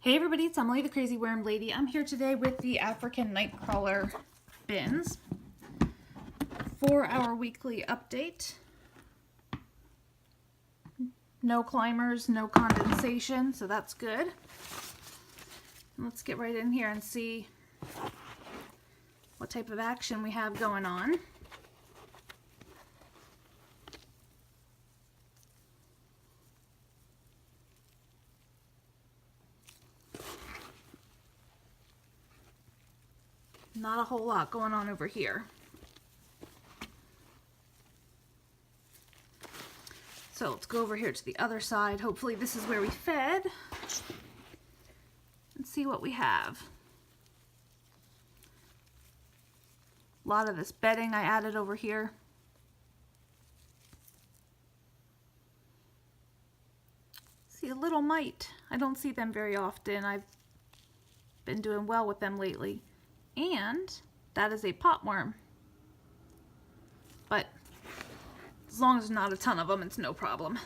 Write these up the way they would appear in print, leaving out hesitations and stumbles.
Hey everybody, it's Emily, the Crazy Worm Lady. I'm here today with the African Nightcrawler bins for our weekly update. No climbers, no condensation, so that's good. Let's get right in here and see what type of action we have going on. Not a whole lot going on over here. So let's go over here to the other side. Hopefully this is where we fed. And see what we have. A lot of this bedding I added over here. See a little mite. I don't see them very often. I've been doing well with them lately. And that is a potworm. But as long as there's not a ton of them, it's no problem.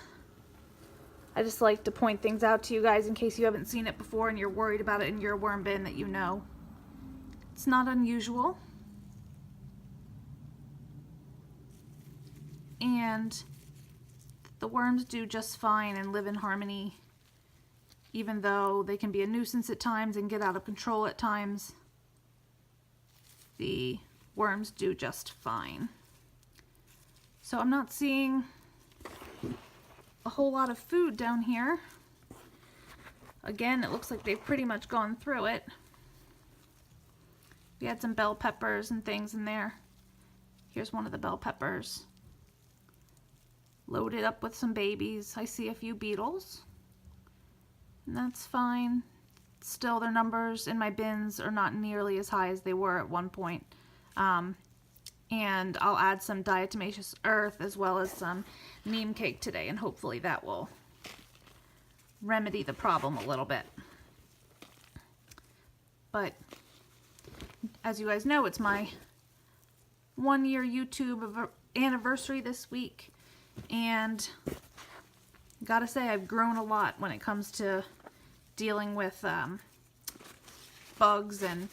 I just like to point things out to you guys in case you haven't seen it before and you're worried about it in your worm bin, that you know. It's not unusual. And the worms do just fine and live in harmony, even though they can be a nuisance at times and get out of control at times. The worms do just fine. So I'm not seeing a whole lot of food down here. Again, it looks like they've pretty much gone through it. We had some bell peppers and things in there. Here's one of the bell peppers. Loaded up with some babies. I see a few beetles. And that's fine. Still, their numbers in my bins are not nearly as high as they were at one point. And I'll add some diatomaceous earth as well as some neem cake today, and hopefully that will remedy the problem a little bit. But as you guys know, it's my 1-year YouTube anniversary this week, and gotta say I've grown a lot when it comes to dealing with bugs and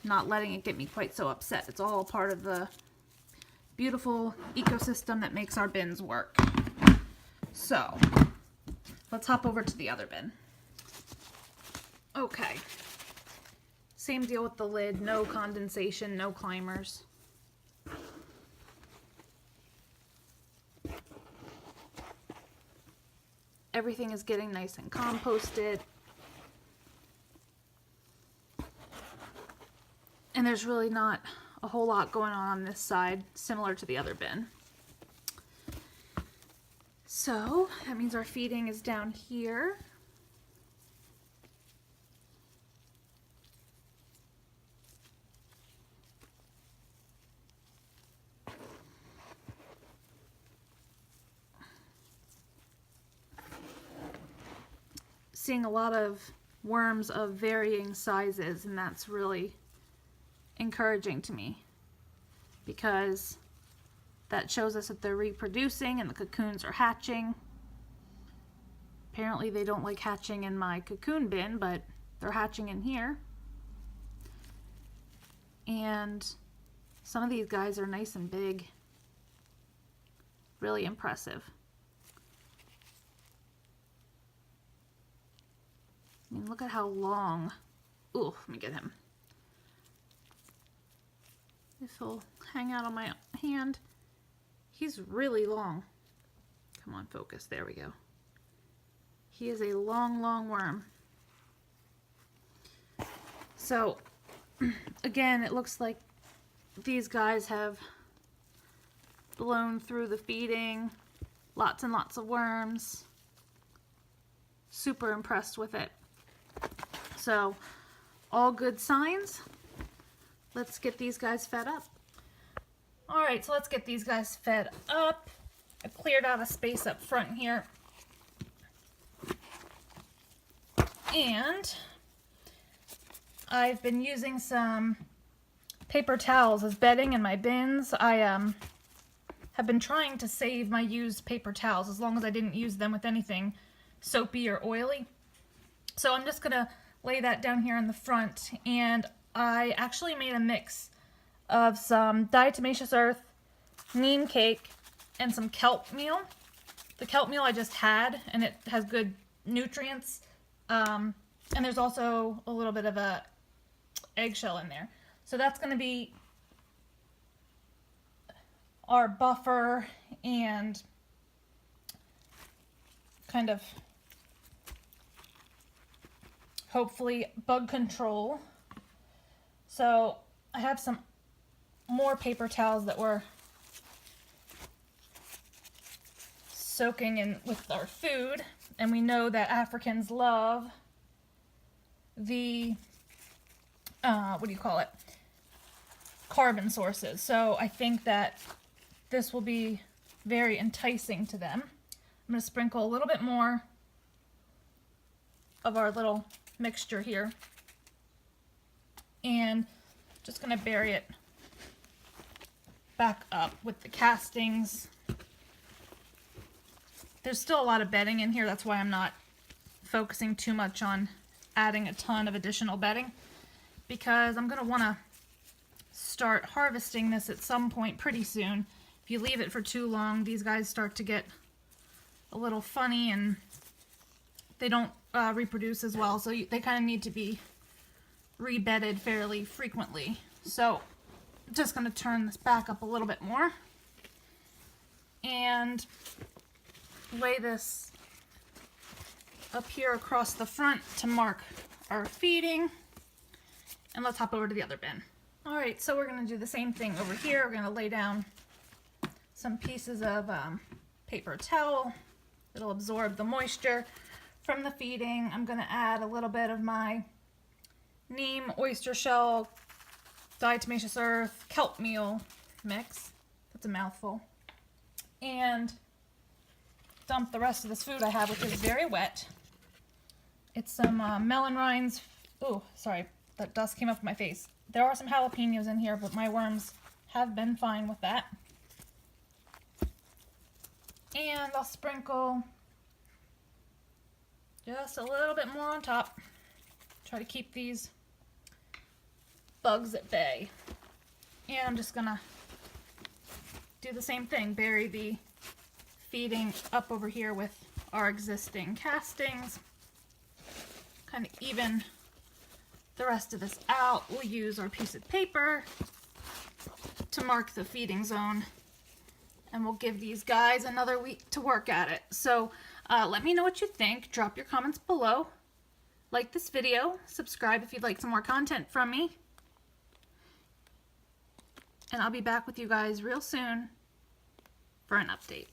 not letting it get me quite so upset. It's all part of the beautiful ecosystem that makes our bins work. So let's hop over to the other bin. Okay, same deal with the lid. No condensation, no climbers. Everything is getting nice and composted. And there's really not a whole lot going on this side, similar to the other bin. So that means our feeding is down here. Seeing a lot of worms of varying sizes, and that's really encouraging to me, because that shows us that they're reproducing and the cocoons are hatching. Apparently they don't like hatching in my cocoon bin, but they're hatching in here. And some of these guys are nice and big. Really impressive. I mean, look at how long. Ooh, let me get him. If he'll hang out on my hand. He's really long. Come on, focus. There we go. He is a long, long worm. So, again, it looks like these guys have blown through the feeding. Lots and lots of worms. Super impressed with it. So, all good signs. Let's get these guys fed up. All right, so let's get these guys fed up. I've cleared out a space up front here. And I've been using some paper towels as bedding in my bins. I have been trying to save my used paper towels as long as I didn't use them with anything soapy or oily. So I'm just gonna lay that down here in the front. And I actually made a mix of some diatomaceous earth, neem cake, and some kelp meal. The kelp meal I just had, and it has good nutrients. And there's also a little bit of a eggshell in there. So that's going to be our buffer and kind of hopefully bug control. So I have some more paper towels that were soaking in with our food, and we know that Africans love the carbon sources. So I think that this will be very enticing to them. I'm going to sprinkle a little bit more of our little mixture here, and just going to bury it back up with the castings. There's still a lot of bedding in here, that's why I'm not focusing too much on adding a ton of additional bedding, because I'm going to want to start harvesting this at some point pretty soon. If you leave it for too long, these guys start to get a little funny and they don't reproduce as well, so they kind of need to be rebedded fairly frequently. So I'm just going to turn this back up a little bit more and lay this up here across the front to mark our feeding. And let's hop over to the other bin. Alright, so we're going to do the same thing over here. We're going to lay down some pieces of paper towel. It'll absorb the moisture from the feeding. I'm going to add a little bit of my neem, oyster shell, diatomaceous earth, kelp meal mix. That's a mouthful. And dump the rest of this food I have, which is very wet. It's some melon rinds. Oh, sorry, that dust came up my face. There are some jalapeños in here, but my worms have been fine with that. And I'll sprinkle just a little bit more on top. Try to keep these bugs at bay. And I'm just gonna do the same thing, bury the feeding up over here with our existing castings. Kind of even the rest of this out. We'll use our piece of paper to mark the feeding zone, and we'll give these guys another week to work at it. So let me know what you think. Drop your comments below. Like this video. Subscribe if you'd like some more content from me. And I'll be back with you guys real soon for an update.